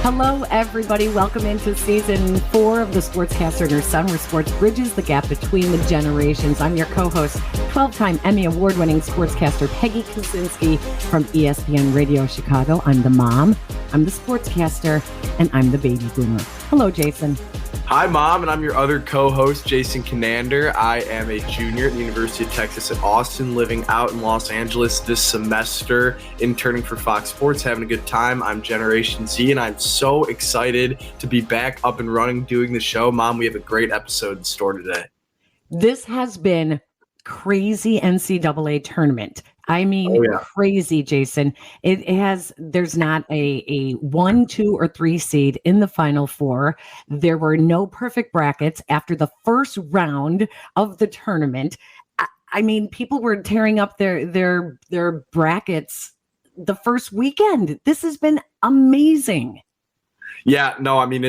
Hello, everybody. Welcome into season 4 of the Sportscaster and Her Son, where sports bridges the gap between the generations. I'm your co-host, 12-time Emmy Award-winning sportscaster Peggy Jason from ESPN Radio Chicago. I'm the mom, I'm the sportscaster, and I'm the baby boomer. Hello, Jason. Hi, Mom, and I'm your other co-host, Jason Conander. I am a junior at the University of Texas at Austin, living out in Los Angeles this semester, interning for Fox Sports, having a good time. I'm Generation Z, and I'm so excited to be back up and running doing the show. Mom, we have a great episode in store today. This has been crazy NCAA tournament. I mean, Crazy, Jason. There's not a 1, 2, or 3 seed in the Final Four. There were no perfect brackets after the first round of the tournament. I mean, people were tearing up their brackets the first weekend. This has been amazing. Yeah, no, I mean,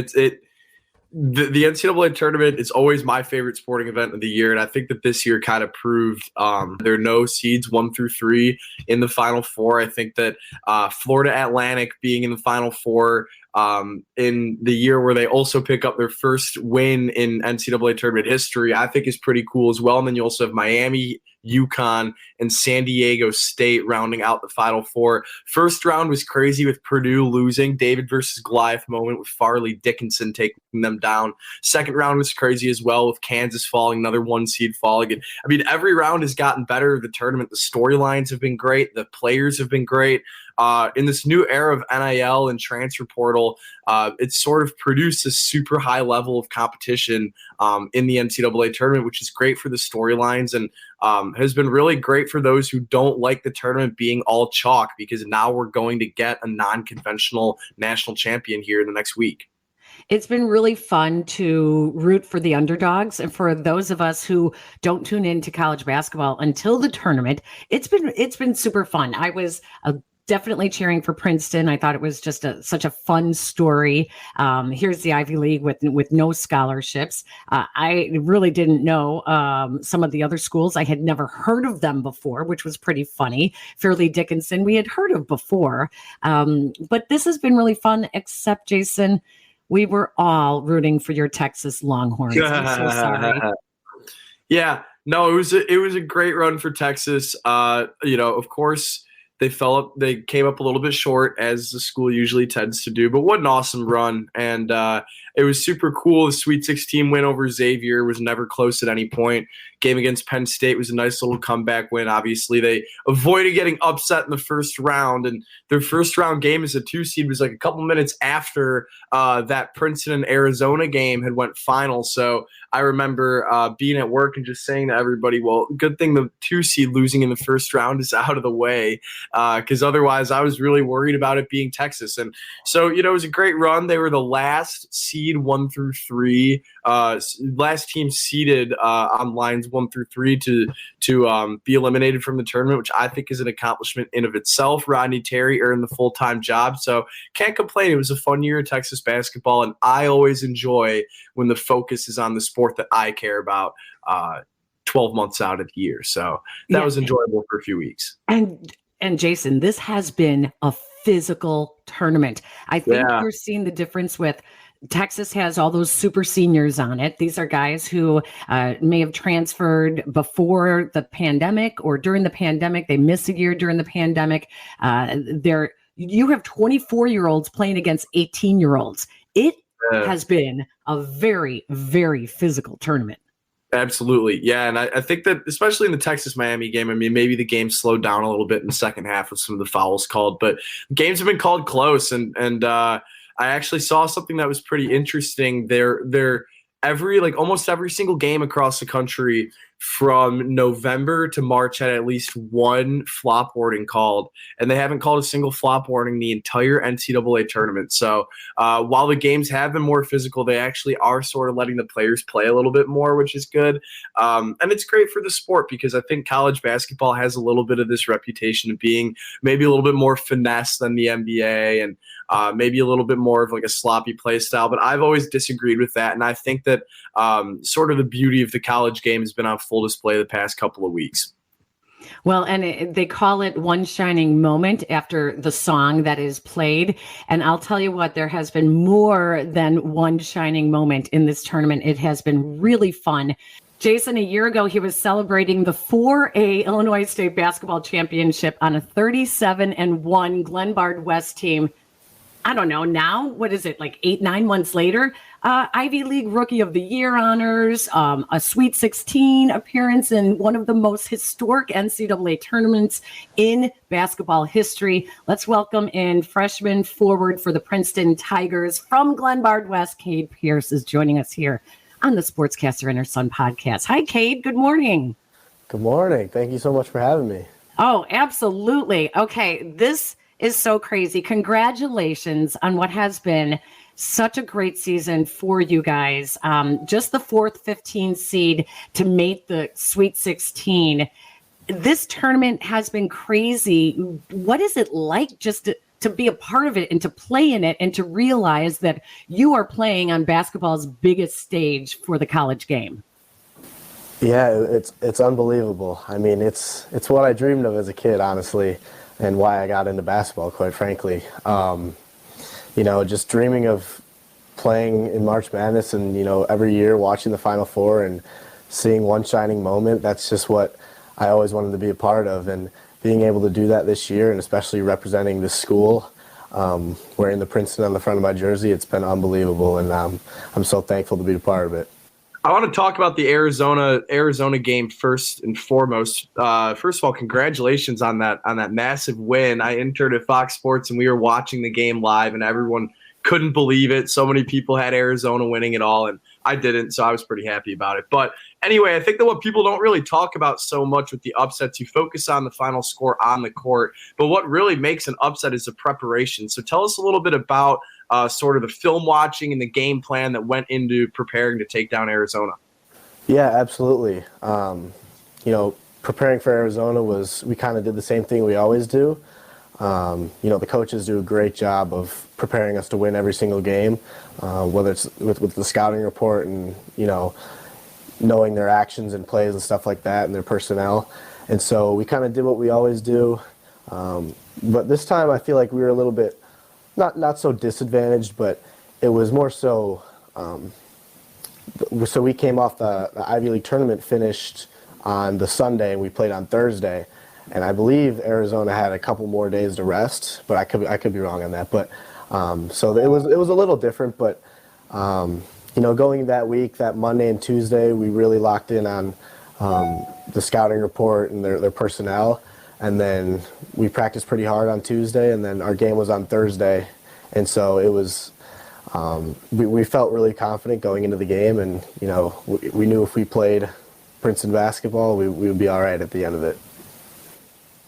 the NCAA tournament is always my favorite sporting event of the year, and I think that this year kind of proved there are no seeds 1 through 3 in the Final Four. I think that Florida Atlantic being in the Final Four in the year where they also pick up their first win in NCAA tournament history, I think is pretty cool as well. And then you also have Miami, UConn, and San Diego State rounding out the Final Four. First round was crazy with Purdue losing, David versus Goliath moment with Farley Dickinson taking them down. Second round was crazy as well with Kansas falling, another 1 seed falling. And, I mean, every round has gotten better. The tournament, the storylines have been great. The players have been great. In this new era of NIL and transfer portal, it's sort of produced a super high level of competition in the NCAA tournament, which is great for the storylines and has been really great for those who don't like the tournament being all chalk, because now we're going to get a non-conventional national champion here in the next week. It's been really fun to root for the underdogs. And for those of us who don't tune into college basketball until the tournament, it's been super fun. I was definitely cheering for Princeton. I thought it was just such a fun story. Here's the Ivy League with no scholarships. I really didn't know some of the other schools. I had never heard of them before, which was pretty funny. Farley Dickinson, we had heard of before. But this has been really fun, except, Jason, we were all rooting for your Texas Longhorns. I'm so sorry. Yeah, no, it was a great run for Texas. Of course, they came up a little bit short, as the school usually tends to do, but what an awesome run. And it was super cool. The Sweet 16 win over Xavier was never close at any point. Game against Penn State was a nice little comeback win. Obviously, they avoided getting upset in the first round, and their first round game as a 2 seed was like a couple minutes after that Princeton and Arizona game had went final. So I remember being at work and just saying to everybody, well, good thing the 2 seed losing in the first round is out of the way, because otherwise I was really worried about it being Texas. And so, it was a great run. They were the last seed 1 through 3, last team seeded on lines 1 through 3 to be eliminated from the tournament, which I think is an accomplishment in of itself. Rodney Terry earned the full-time job, so can't complain. It was a fun year of Texas basketball, and I always enjoy when the focus is on the sport that I care about 12 months out of the year. So that was enjoyable for a few weeks. And Jason, this has been a physical tournament. I think you're seeing the difference with Texas has all those super seniors on it. These are guys who may have transferred before the pandemic or during the pandemic. They missed a year during the pandemic. You have 24-year-olds playing against 18-year-olds. It has been a very, very physical tournament. Absolutely. Yeah. And I think that especially in the Texas-Miami game, I mean, maybe the game slowed down a little bit in the second half with some of the fouls called, but games have been called close. And I actually saw something that was pretty interesting. Almost every single game across the country from November to March had at least one flop warning called, and they haven't called a single flop warning the entire NCAA tournament. So while the games have been more physical, they actually are sort of letting the players play a little bit more, which is good. And it's great for the sport because I think college basketball has a little bit of this reputation of being maybe a little bit more finesse than the NBA and maybe a little bit more of like a sloppy play style. But I've always disagreed with that. And I think that sort of the beauty of the college game has been on full display the past couple of weeks. Well, and they call it one shining moment after the song that is played. And I'll tell you what, there has been more than one shining moment in this tournament. It has been really fun. Jason, a year ago, he was celebrating the 4A Illinois State Basketball Championship on a 37-1 Glenbard West team. I don't know now, what is it, like 8-9 months later? Ivy League Rookie of the Year honors, a Sweet 16 appearance in one of the most historic NCAA tournaments in basketball history. Let's welcome in freshman forward for the Princeton Tigers from Glenbard West. Cade Pierce is joining us here on the Sportscaster and Her Son podcast. Hi, Cade. Good morning. Good morning. Thank you so much for having me. Oh, absolutely. Okay, this is so crazy. Congratulations on what has been such a great season for you guys. Just the fourth 15 seed to make the Sweet 16. This tournament has been crazy. What is it like just to be a part of it and to play in it and to realize that you are playing on basketball's biggest stage for the college game? Yeah, it's unbelievable. I mean, it's what I dreamed of as a kid, honestly, and why I got into basketball, quite frankly. Just dreaming of playing in March Madness and, every year watching the Final Four and seeing one shining moment, that's just what I always wanted to be a part of. And being able to do that this year, and especially representing this school, wearing the Princeton on the front of my jersey, it's been unbelievable, and I'm so thankful to be a part of it. I want to talk about the Arizona game first and foremost. First of all, congratulations on that massive win. I interned at Fox Sports and we were watching the game live, and everyone couldn't believe it. So many people had Arizona winning it all, and I didn't, so I was pretty happy about it. But anyway, I think that what people don't really talk about so much with the upsets, you focus on the final score on the court, but what really makes an upset is the preparation. So tell us a little bit about sort of the film watching and the game plan that went into preparing to take down Arizona. Yeah, absolutely. Preparing for Arizona we kind of did the same thing we always do. The coaches do a great job of preparing us to win every single game, whether it's with the scouting report and, knowing their actions and plays and stuff like that and their personnel. And so we kind of did what we always do. But this time I feel like we were a little bit, not so disadvantaged, but it was more so, so we came off the Ivy League tournament, finished on the Sunday, and we played on Thursday. And I believe Arizona had a couple more days to rest, but I could be wrong on that. But so it was a little different, but going that week, that Monday and Tuesday, we really locked in on the scouting report and their personnel. And then we practiced pretty hard on Tuesday, and then our game was on Thursday. And so it was, we felt really confident going into the game, and, we knew if we played Princeton basketball, we would be all right at the end of it.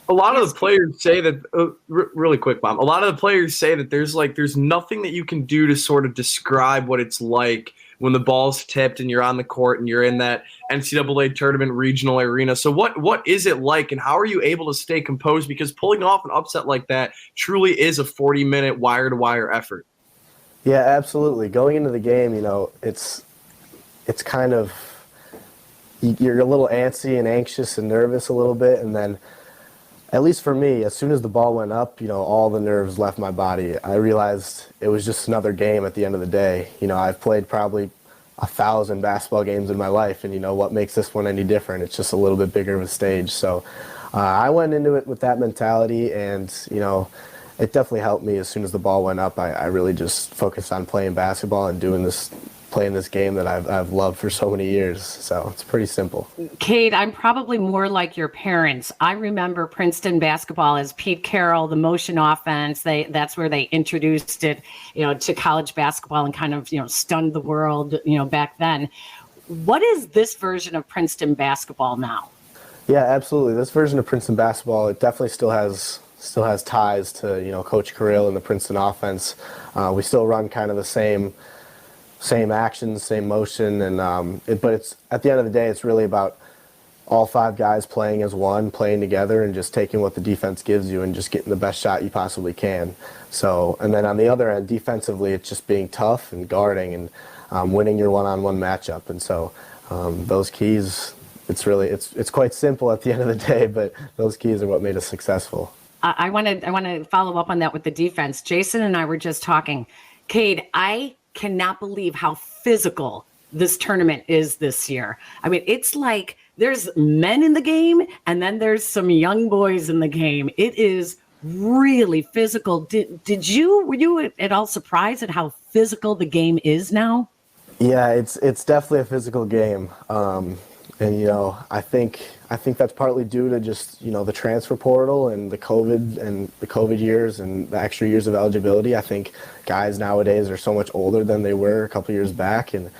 A lot of the players say that, really quick, Mom, a lot of the players say that there's nothing that you can do to sort of describe what it's like when the ball's tipped and you're on the court and you're in that NCAA tournament regional arena. So what is it like, and how are you able to stay composed? Because pulling off an upset like that truly is a 40-minute wire-to-wire effort. Yeah, absolutely. Going into the game, it's kind of, you're a little antsy and anxious and nervous a little bit, and then at least for me, as soon as the ball went up, all the nerves left my body. I realized it was just another game at the end of the day. I've played probably 1,000 basketball games in my life, and what makes this one any different? It's just a little bit bigger of a stage. So I went into it with that mentality, and, it definitely helped me. As soon as the ball went up, I really just focused on playing basketball and playing this game that I've loved for so many years. So it's pretty simple. Cade, I'm probably more like your parents. I remember Princeton basketball as Pete Carroll, the motion offense. That's where they introduced it, to college basketball and kind of, stunned the world, back then. What is this version of Princeton basketball now? Yeah, absolutely. This version of Princeton basketball, it definitely still has ties to, Coach Carrill and the Princeton offense. We still run kind of the same actions, same motion, and but it's at the end of the day, it's really about all 5 guys playing as one, playing together, and just taking what the defense gives you and just getting the best shot you possibly can. So, and then on the other end, defensively, it's just being tough and guarding and winning your one-on-one matchup. And so those keys it's quite simple at the end of the day, but those keys are what made us successful. I want to follow up on that with the defense. Jason and I were just talking. Cade, I cannot believe how physical this tournament is this year. I mean, it's like there's men in the game and then there's some young boys in the game. It is really physical. Were you at all surprised at how physical the game is now? Yeah, it's definitely a physical game. And I think that's partly due to just the transfer portal and the COVID years and the extra years of eligibility. I think guys nowadays are so much older than they were a couple years back, and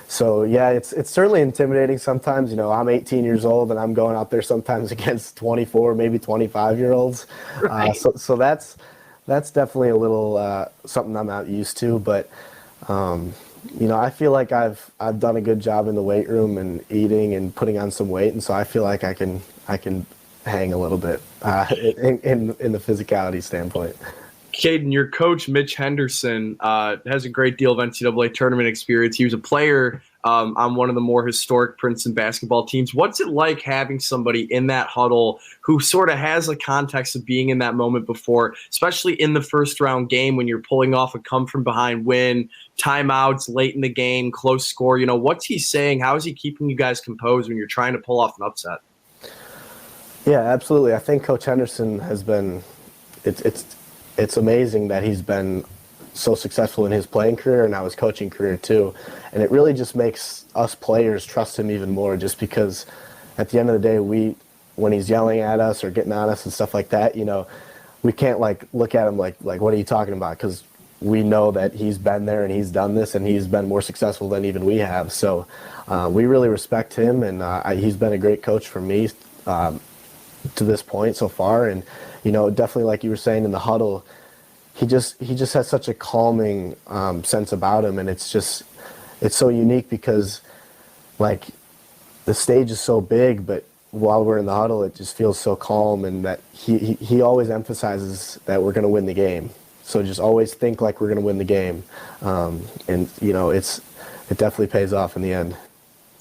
so yeah, it's certainly intimidating sometimes. I'm 18 years old and I'm going out there sometimes against 24, maybe 25-year-olds. Right. So that's definitely a little something I'm not used to, but. I feel like I've done a good job in the weight room and eating and putting on some weight, and so I feel like I can hang a little bit in the physicality standpoint. Caden, your coach Mitch Henderson has a great deal of NCAA tournament experience. He was a player on one of the more historic Princeton basketball teams. What's it like having somebody in that huddle who sort of has the context of being in that moment before, especially in the first round game when you're pulling off a come from behind win, timeouts late in the game, close score? What's he saying? How is he keeping you guys composed when you're trying to pull off an upset? Yeah, absolutely. I think Coach Henderson has been it's amazing that he's been so successful in his playing career and now his coaching career too. And it really just makes us players trust him even more, just because at the end of the day, when he's yelling at us or getting on us and stuff like that, we can't look at him like what are you talking about? Because we know that he's been there and he's done this and he's been more successful than even we have. So we really respect him, and he's been a great coach for me to this point so far. And definitely, like you were saying in the huddle, he just has such a calming sense about him, and it's so unique because the stage is so big, but while we're in the huddle, it just feels so calm, and that he always emphasizes that we're going to win the game. So just always think like we're going to win the game, and it definitely pays off in the end.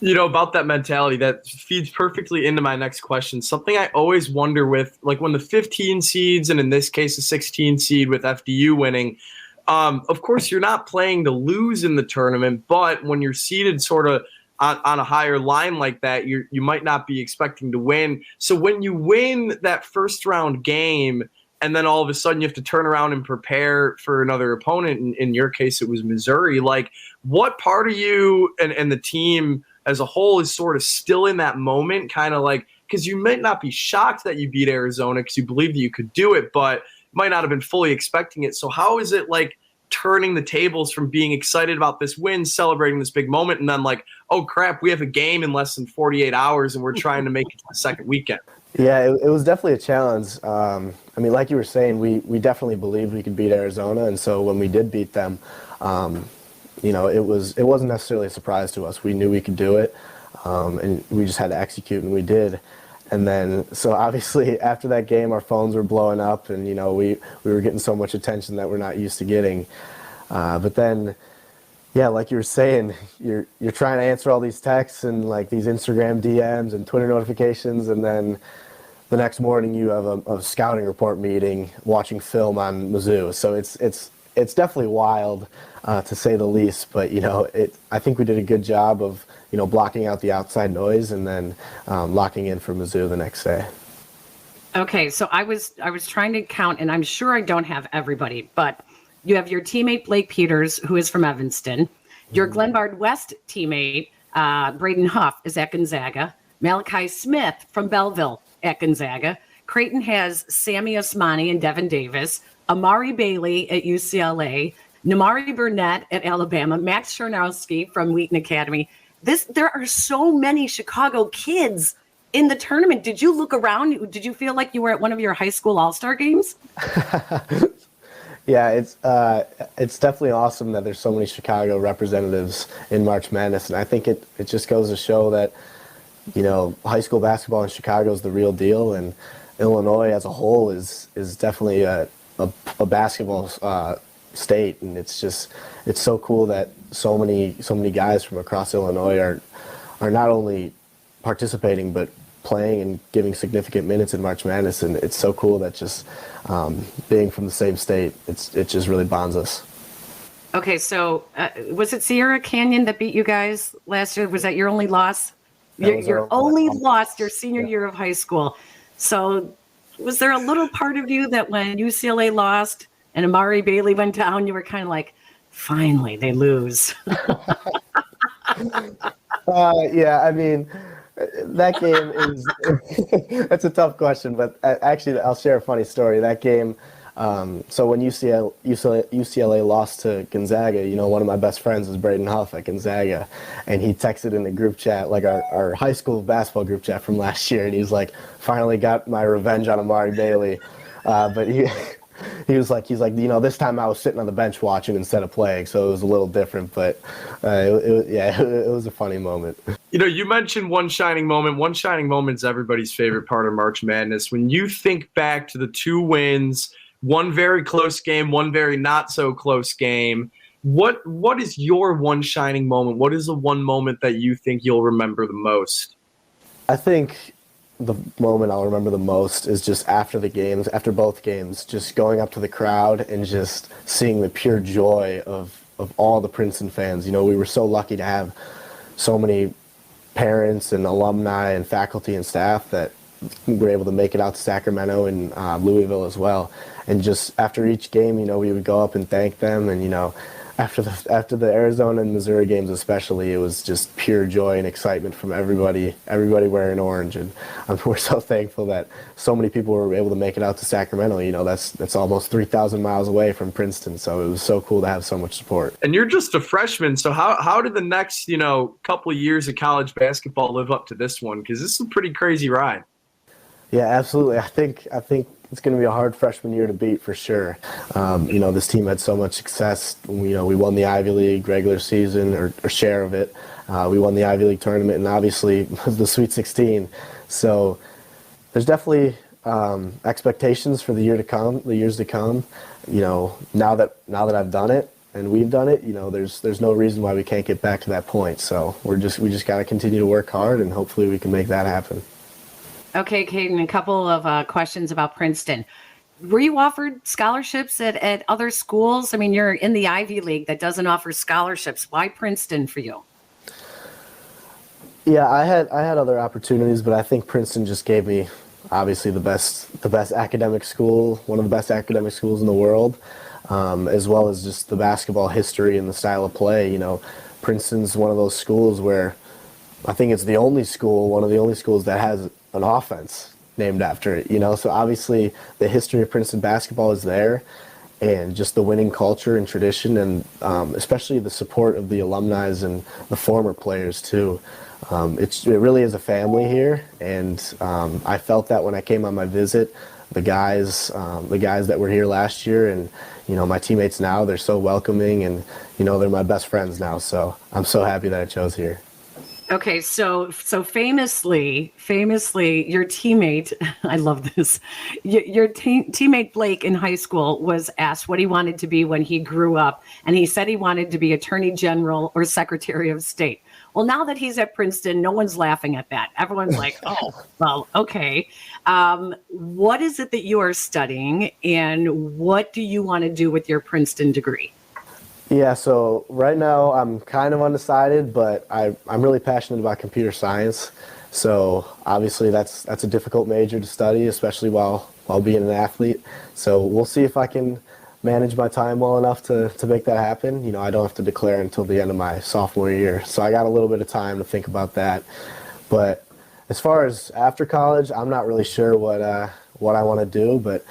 About that mentality, that feeds perfectly into my next question. Something I always wonder with, when the 15 seeds, and in this case, a 16 seed with FDU winning, of course, you're not playing to lose in the tournament, but when you're seated sort of on a higher line like that, you might not be expecting to win. So when you win that first round game, and then all of a sudden you have to turn around and prepare for another opponent, in your case, it was Missouri, what part of you and the team as a whole is sort of still in that moment, kind of because you might not be shocked that you beat Arizona because you believe that you could do it, but might not have been fully expecting it. So how is it turning the tables from being excited about this win, celebrating this big moment, and then oh crap, we have a game in less than 48 hours and we're trying to make it to the second weekend? Yeah, it was definitely a challenge. Like you were saying, we definitely believed we could beat Arizona, and so when we did beat them, it wasn't necessarily a surprise to us. We knew we could do it, and we just had to execute, and we did. And then, so obviously after that game, our phones were blowing up, and we were getting so much attention that we're not used to getting. But then, yeah, like you were saying, you're trying to answer all these texts and these Instagram DMs and Twitter notifications, and then the next morning you have a scouting report meeting, watching film on Mizzou. So it's definitely wild, to say the least. But I think we did a good job of blocking out the outside noise and then locking in for Mizzou the next day. Okay, so I was trying to count, and I'm sure I don't have everybody, but you have your teammate Blake Peters, who is from Evanston. Your Glenbard West teammate Braden Huff is at Gonzaga. Malachi Smith from Belleville at Gonzaga. Creighton has Sammy Osmani and Devin Davis. Amari Bailey at UCLA. Namari Burnett at Alabama. Max Chernowski from Wheaton Academy. There are so many Chicago kids in the tournament. Did you look around? Did you feel like you were at one of your high school all-star games? Yeah, it's definitely awesome that there's so many Chicago representatives in March Madness, and I think it just goes to show that high school basketball in Chicago is the real deal, and Illinois as a whole is definitely a basketball state, and it's so cool that so many guys from across Illinois are not only participating, but playing and giving significant minutes in March Madness. And it's so cool that just being from the same state, it just really bonds us. Okay, so was it Sierra Canyon that beat you guys last year? Was that your only loss? Your only loss your senior year of high school. So was there a little part of you that when UCLA lost and Amari Bailey went down, you were kind of like, finally, they lose? Yeah, I mean, that game is that's a tough question, but actually I'll share a funny story. That game, so when UCLA lost to Gonzaga, one of my best friends is Braden Huff at Gonzaga, and he texted in the group chat, like our high school basketball group chat from last year, and he's like, finally got my revenge on Amari Bailey. But he's like, this time I was sitting on the bench watching instead of playing, so it was a little different, but it was a funny moment. You mentioned one shining moment. One shining moment is everybody's favorite part of March Madness. When you think back to the 2 wins, one very close game, one very not so close game, what is your one shining moment? What is the one moment that you think you'll remember the most? I think the moment I'll remember the most is just after both games, just going up to the crowd and just seeing the pure joy of all the Princeton fans. We were so lucky to have so many parents and alumni and faculty and staff that were able to make it out to Sacramento and Louisville as well. And just after each game, we would go up and thank them. And, after the Arizona and Missouri games especially, it was just pure joy and excitement from everybody wearing orange. And we're so thankful that so many people were able to make it out to Sacramento. That's almost 3,000 miles away from Princeton. So it was so cool to have so much support. And you're just a freshman. So how did the next, couple of years of college basketball live up to this one? Because this is a pretty crazy ride. Yeah, absolutely. I think it's going to be a hard freshman year to beat for sure. This team had so much success. We won the Ivy League regular season or share of it. We won the Ivy League tournament and obviously the Sweet 16. So there's definitely expectations for the years to come. Now that I've done it and we've done it, there's no reason why we can't get back to that point. So we just got to continue to work hard and hopefully we can make that happen. Okay, Caden, a couple of questions about Princeton. Were you offered scholarships at other schools? I mean, you're in the Ivy League that doesn't offer scholarships. Why Princeton for you? Yeah, I had other opportunities, but I think Princeton just gave me obviously the best academic school, one of the best academic schools in the world, as well as just the basketball history and the style of play. Princeton's one of those schools where I think it's one of the only schools that has an offense named after it, So obviously the history of Princeton basketball is there, and just the winning culture and tradition, and especially the support of the alumni and the former players too. It really is a family here, and I felt that when I came on my visit. The guys that were here last year, and my teammates now, they're so welcoming, and they're my best friends now. So I'm so happy that I chose here. Okay, so famously, your teammate, I love this, your teammate Blake in high school was asked what he wanted to be when he grew up, and he said he wanted to be Attorney General or Secretary of State. Well, now that he's at Princeton, no one's laughing at that. Everyone's like, oh, well, okay. What is it that you are studying, and what do you want to do with your Princeton degree? Yeah, so right now I'm kind of undecided, but I'm really passionate about computer science. So obviously that's a difficult major to study, especially while being an athlete. So we'll see if I can manage my time well enough to make that happen. I don't have to declare until the end of my sophomore year. So I got a little bit of time to think about that. But as far as after college, I'm not really sure what I want to do, but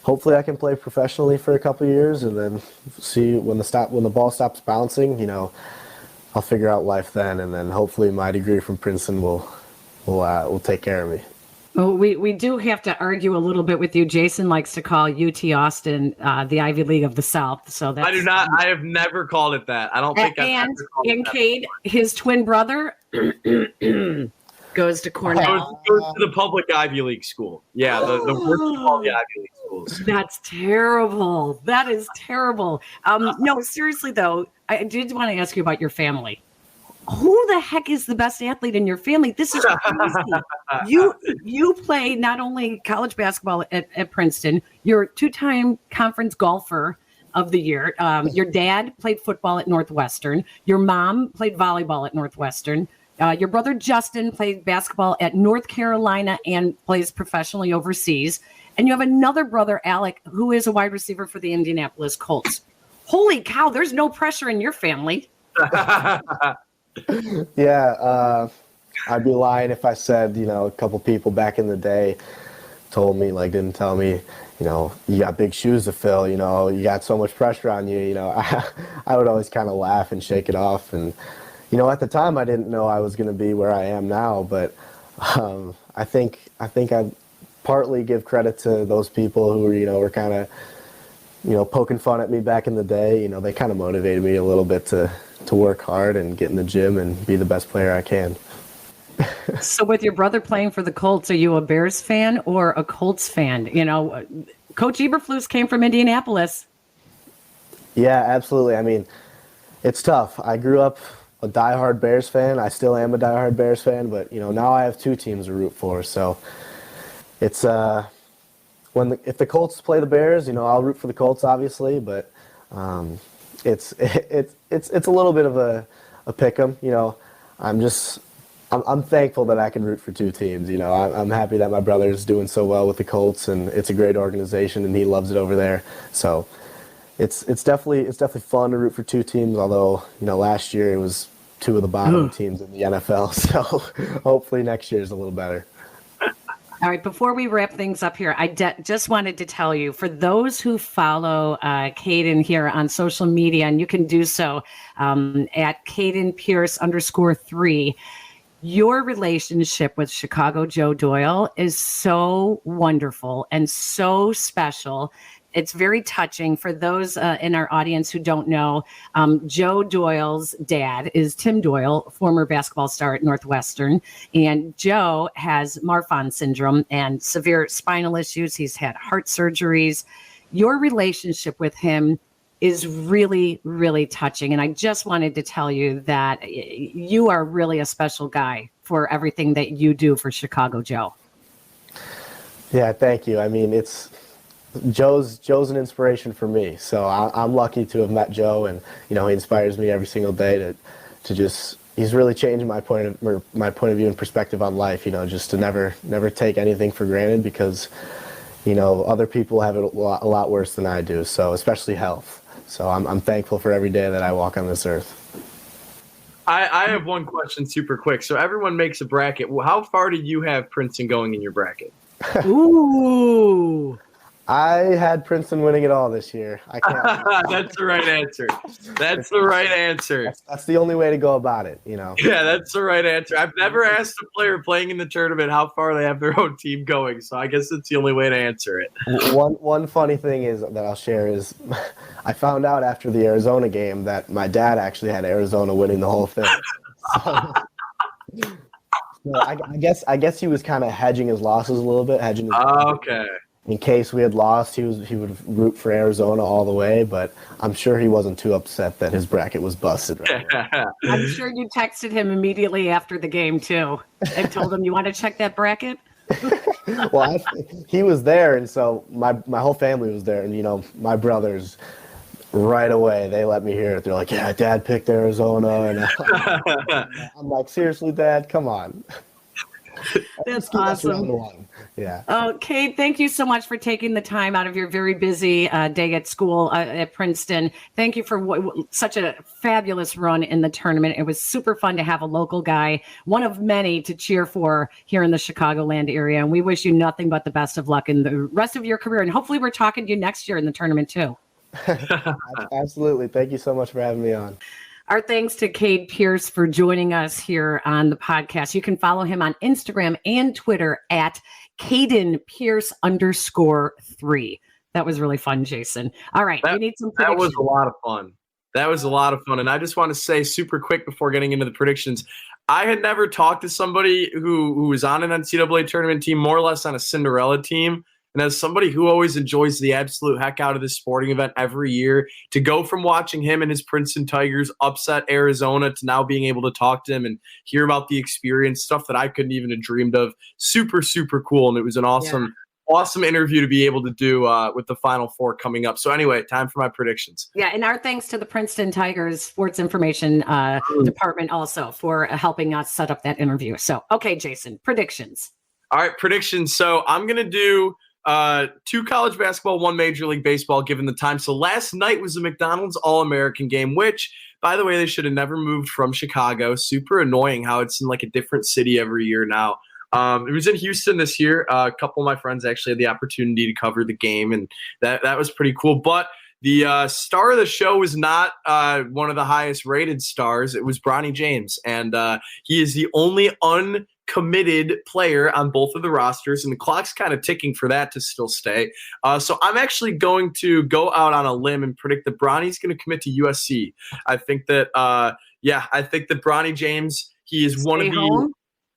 hopefully I can play professionally for a couple of years and then see when the ball stops bouncing, I'll figure out life then, and then hopefully my degree from Princeton will take care of me. Well, we do have to argue a little bit with you. Jason likes to call UT Austin the Ivy League of the South. So that's, I do not. I have never called it that. I don't think I've ever called it that. Cade, his twin brother goes to Cornell. Goes to the public Ivy League school. Yeah, the worst of all the Ivy League schools. That's terrible. That is terrible. No, seriously though, I did want to ask you about your family. who the heck is the best athlete in your family? This is crazy. You play not only college basketball at Princeton, you're a 2-time conference golfer of the year. Your dad played football at Northwestern. Your mom played volleyball at Northwestern. Your brother Justin played basketball at North Carolina and plays professionally overseas. And you have another brother, Alec, who is a wide receiver for the Indianapolis Colts. Holy cow, there's no pressure in your family. Yeah, I'd be lying if I said, a couple people back in the day told me, didn't tell me, you got big shoes to fill, you got so much pressure on you, I would always kind of laugh and shake it off. And, at the time I didn't know I was going to be where I am now, but I think I partly give credit to those people who were kind of, poking fun at me back in the day. They kind of motivated me a little bit to work hard and get in the gym and be the best player I can. So with your brother playing for the Colts, are you a Bears fan or a Colts fan? Coach Eberflus came from Indianapolis. Yeah, absolutely. I mean, it's tough. I grew up a diehard Bears fan. I still am a diehard Bears fan, but, now I have 2 teams to root for. So it's if the Colts play the Bears, I'll root for the Colts, obviously, but it's a little bit of a pick 'em. I'm thankful that I can root for 2 teams. I'm happy that my brother is doing so well with the Colts, and it's a great organization, and he loves it over there. So it's definitely fun to root for 2 teams. Although last year it was 2 of the bottom teams in the NFL. So hopefully next year is a little better. All right, before we wrap things up here, I just wanted to tell you, for those who follow Caden here on social media, and you can do so at Caden Pierce _3, your relationship with Chicago Joe Doyle is so wonderful and so special. It's very touching. For those in our audience who don't know, Joe Doyle's dad is Tim Doyle, former basketball star at Northwestern. And Joe has Marfan syndrome and severe spinal issues. He's had heart surgeries. Your relationship with him is really, really touching. And I just wanted to tell you that you are really a special guy for everything that you do for Chicago Joe. Yeah, thank you. I mean, Joe's an inspiration for me, so I'm lucky to have met Joe, and he inspires me every single day to just. He's really changed my point of view and perspective on life. Just to never take anything for granted, because other people have it a lot worse than I do. So especially health. So I'm thankful for every day that I walk on this earth. I have one question super quick. So everyone makes a bracket. How far do you have Princeton going in your bracket? Ooh. I had Princeton winning it all this year. I can't. That's the right answer. That's the right answer. That's the only way to go about it, Yeah, that's the right answer. I've never asked a player playing in the tournament how far they have their own team going, so I guess it's the only way to answer it. One funny thing that I'll share is I found out after the Arizona game that my dad actually had Arizona winning the whole thing. So I guess he was kind of hedging his losses a little bit. Okay. In case we had lost, he would root for Arizona all the way, but I'm sure he wasn't too upset that his bracket was busted right now. I'm sure you texted him immediately after the game, too, and told him, you want to check that bracket? Well, he was there, and so my whole family was there, and, my brothers, right away, they let me hear it. They're like, yeah, Dad picked Arizona, and I'm like, seriously, Dad? Come on. That's awesome. Yeah. Kate, thank you so much for taking the time out of your very busy day at school at Princeton. Thank you for such a fabulous run in the tournament. It was super fun to have a local guy, one of many to cheer for here in the Chicagoland area. And we wish you nothing but the best of luck in the rest of your career. And hopefully we're talking to you next year in the tournament too. Absolutely. Thank you so much for having me on. Our thanks to Cade Pierce for joining us here on the podcast. You can follow him on Instagram and Twitter at Caden Pierce _3. That was really fun, Jason. All right. We need some predictions. That was a lot of fun. And I just want to say super quick before getting into the predictions, I had never talked to somebody who was on an NCAA tournament team, more or less on a Cinderella team. And as somebody who always enjoys the absolute heck out of this sporting event every year, to go from watching him and his Princeton Tigers upset Arizona to now being able to talk to him and hear about the experience, stuff that I couldn't even have dreamed of. Super, super cool. And it was an awesome interview to be able to do with the Final Four coming up. So anyway, time for my predictions. Yeah, and our thanks to the Princeton Tigers Sports Information Department also for helping us set up that interview. So, okay, Jason, predictions. All right, predictions. So I'm going to do 2 college basketball, 1 Major League Baseball, given the time. So last night was the McDonald's All-American game, which, by the way, they should have never moved from Chicago. Super annoying how it's in like a different city every year now. It was in Houston this year. A couple of my friends actually had the opportunity to cover the game, and that was pretty cool. But the star of the show was not one of the highest rated stars. It was Bronny James, and he is the only uncommitted player on both of the rosters, and the clock's kind of ticking for that to still stay. So I'm actually going to go out on a limb and predict that Bronny's going to commit to USC. I think that, I think that Bronny James, he is one of the home?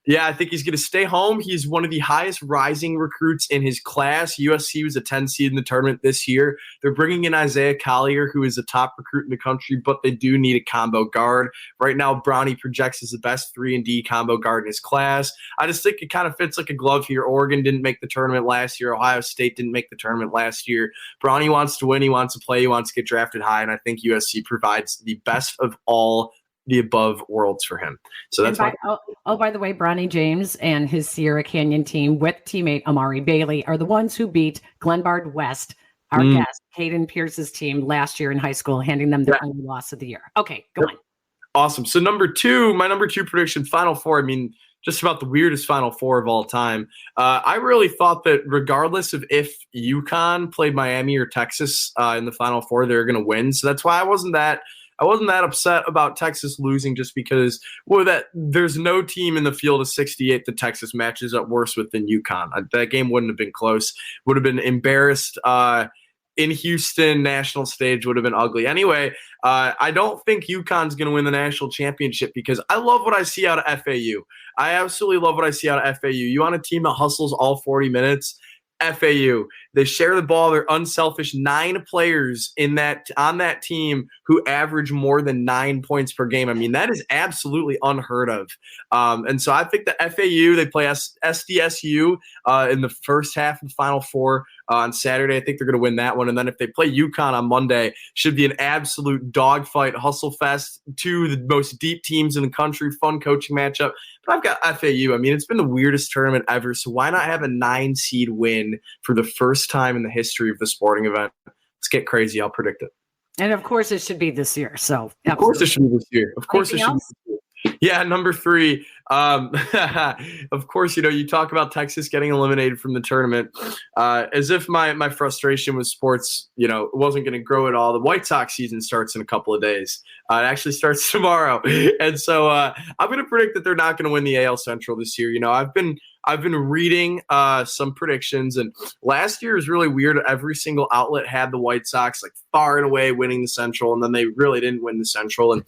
Yeah, I think he's going to stay home. He's one of the highest rising recruits in his class. USC was a 10 seed in the tournament this year. They're bringing in Isaiah Collier, who is a top recruit in the country, but they do need a combo guard. Right now, Bronny projects as the best 3-and-D combo guard in his class. I just think it kind of fits like a glove here. Oregon didn't make the tournament last year. Ohio State didn't make the tournament last year. Bronny wants to win. He wants to play. He wants to get drafted high, and I think USC provides the best of all the above worlds for him. So that's by the way, Bronny James and his Sierra Canyon team with teammate Amari Bailey are the ones who beat Glenbard West, our guest, Caden Pierce's team last year in high school, handing them their only loss of the year. Okay, go on. Awesome. So my number 2 prediction, Final Four. I mean, just about the weirdest Final Four of all time. I really thought that regardless of if UConn played Miami or Texas in the Final Four, they're going to win. So that's why I wasn't that upset about Texas losing, just because there's no team in the field of 68 that Texas matches up worse with than UConn. That game wouldn't have been close. Would have been embarrassed in Houston. National stage would have been ugly. Anyway, I don't think UConn's going to win the national championship because I love what I see out of FAU. I absolutely love what I see out of FAU. You want a team that hustles all 40 minutes? FAU. They share the ball. They're unselfish. 9 players on that team who average more than 9 points per game. I mean, that is absolutely unheard of. And so I think the FAU, they play SDSU in the first half of the Final Four on Saturday. I think they're going to win that one. And then if they play UConn on Monday, should be an absolute dogfight, hustle fest, 2 of the most deep teams in the country, fun coaching matchup. But I've got FAU. I mean, it's been the weirdest tournament ever. So why not have a 9-seed win for the first time in the history of the sporting event? Let's get crazy. I'll predict it. And of course, it should be this year. So of course, it should be this year. Of course, it should be this year. Yeah, number 3. Of course, you talk about Texas getting eliminated from the tournament, as if my frustration with sports, wasn't going to grow at all. The White Sox season starts in a couple of days. It actually starts tomorrow, and so I'm going to predict that they're not going to win the AL Central this year. I've been reading some predictions, and last year was really weird. Every single outlet had the White Sox like far and away winning the Central, and then they really didn't win the Central. And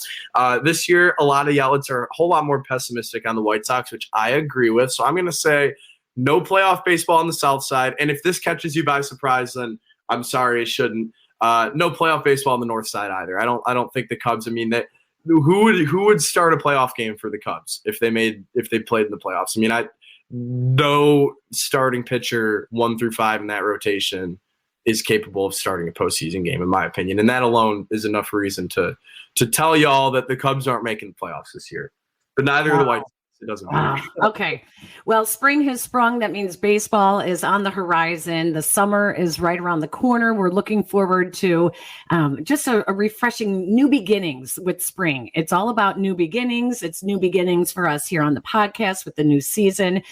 this year, a lot of the outlets are a whole lot more pessimistic on the White Sox, which I agree with. So I'm going to say no playoff baseball on the South side. And if this catches you by surprise, then I'm sorry, it shouldn't. No playoff baseball on the North side either. I don't think the Cubs. I mean, who would start a playoff game for the Cubs if they played in the playoffs? I mean, no starting pitcher 1 through 5 in that rotation is capable of starting a postseason game, in my opinion. And that alone is enough reason to tell y'all that the Cubs aren't making the playoffs this year. But neither are the White Sox. It doesn't matter. Okay. Well, spring has sprung. That means baseball is on the horizon. The summer is right around the corner. We're looking forward to just a refreshing new beginnings with spring. It's all about new beginnings. It's new beginnings for us here on the podcast with the new season.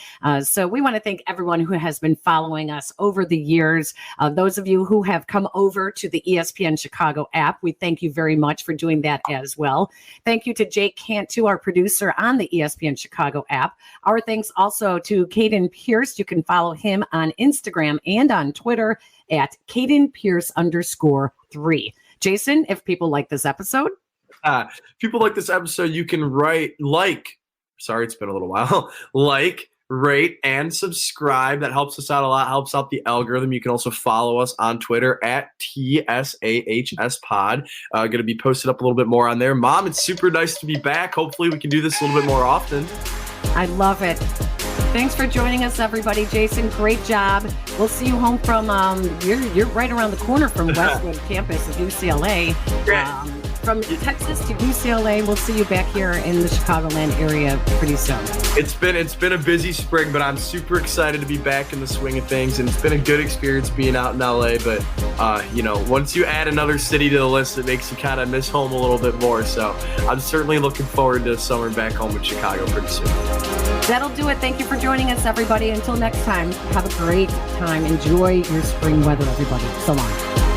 So we want to thank everyone who has been following us over the years. Those of you who have come over to the ESPN Chicago app, we thank you very much for doing that as well. Thank you to Jake Cantu, our producer on the ESPN Chicago app. Our thanks also to Caden Pierce. You can follow him on Instagram and on Twitter at Caden Pierce _3. Jason, if people like this episode, you can write sorry, it's been a little while, rate, and subscribe. That helps us out a lot, helps out the algorithm. You can also follow us on Twitter at TSAHSpod. Going to be posted up a little bit more on there. Mom, it's super nice to be back. Hopefully we can do this a little bit more often. I love it. Thanks for joining us, everybody. Jason, great job. We'll see you home from, you're right around the corner from Westwood campus of UCLA. From Texas to UCLA, we'll see you back here in the Chicagoland area pretty soon. It's been a busy spring, but I'm super excited to be back in the swing of things, and it's been a good experience being out in LA. But once you add another city to the list, it makes you kind of miss home a little bit more. So I'm certainly looking forward to summer back home in Chicago pretty soon. That'll do it. Thank you for joining us, everybody. Until next time, have a great time. Enjoy your spring weather, everybody. So long.